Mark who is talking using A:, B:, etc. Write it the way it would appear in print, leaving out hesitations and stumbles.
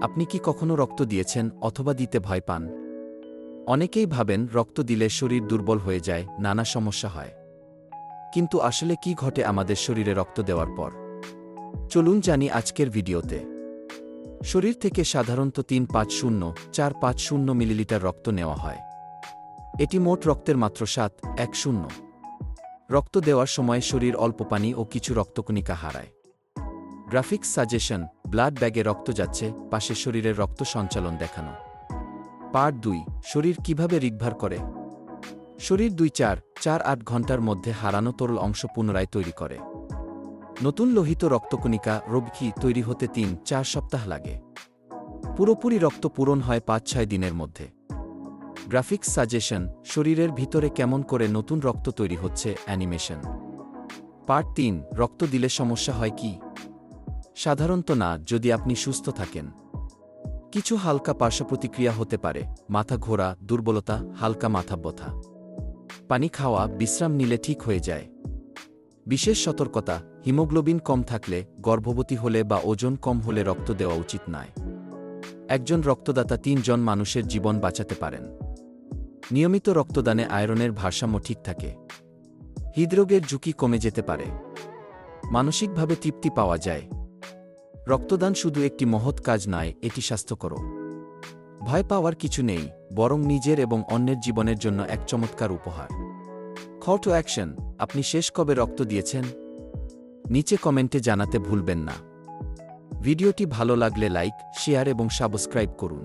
A: আপনি কি কখনো রক্ত দিয়েছেন অথবা দিতে ভয় পান? অনেকেই ভাবেন রক্ত দিলে শরীর দুর্বল হয়ে যায়, নানা সমস্যা হয়। কিন্তু আসলে কি ঘটে আমাদের শরীরে রক্ত দেওয়ার পর? চলুন জানি আজকের ভিডিওতে। শরীর থেকে সাধারণত 350-450 মিলিলিটার রক্ত নেওয়া হয়। এটি মোট রক্তের মাত্র 7-1-0। রক্ত দেওয়ার সময় শরীর অল্প পানি ও কিছু রক্তকণিকা হারায়। গ্রাফিক্স সাজেশন: ব্লাড ব্যাগে রক্ত যাচ্ছে, পাশে শরীরের রক্ত সঞ্চালন দেখানো। পার্ট 2: শরীর কিভাবে রিকভার করে। শরীর 2-4-8 ঘন্টার মধ্যে হারানো তরল অংশ পুনরায় তৈরি করে। নতুন লোহিত রক্তকণিকা রোগী তৈরি হতে 3-4 সপ্তাহ লাগে। পুরোপুরি রক্ত পূরণ হয় 5-6 দিনের মধ্যে। গ্রাফিক্স সাজেশন: শরীরের ভিতরে কেমন করে নতুন রক্ত তৈরি হচ্ছে, অ্যানিমেশন। পার্ট 3: রক্ত দিলে সমস্যা হয় কি? সাধারণত না, যদি আপনি সুস্থ থাকেন। কিছু হালকা পার্শ্বপ্রতিক্রিয়া হতে পারে: মাথা ঘোরা, দুর্বলতা, হালকা মাথা ব্যথা। পানি খাওয়া, বিশ্রাম নিলে ঠিক হয়ে যায়। বিশেষ সতর্কতা: হিমোগ্লোবিন কম থাকলে, গর্ভবতী হলে বা ওজন কম হলে রক্ত দেওয়া উচিত নয়। একজন রক্তদাতা 3 জন মানুষের জীবন বাঁচাতে পারেন। নিয়মিত রক্তদানে আয়রনের ভারসাম্য ঠিক থাকে। হৃদরোগের ঝুঁকি কমে যেতে পারে। মানসিকভাবে তৃপ্তি পাওয়া যায়। রক্তদান শুধু একটি মহৎ কাজ নয়, এটি স্বাস্থ্যকর। ভয় পাওয়ার কিছু নেই, বরং নিজের এবং অন্যের জীবনের জন্য এক চমৎকার উপহার। কল টু অ্যাকশন: আপনি শেষ কবে রক্ত দিয়েছেন? নিচে কমেন্টে জানাতে ভুলবেন না। ভিডিওটি ভালো লাগলে লাইক, শেয়ার এবং সাবস্ক্রাইব করুন।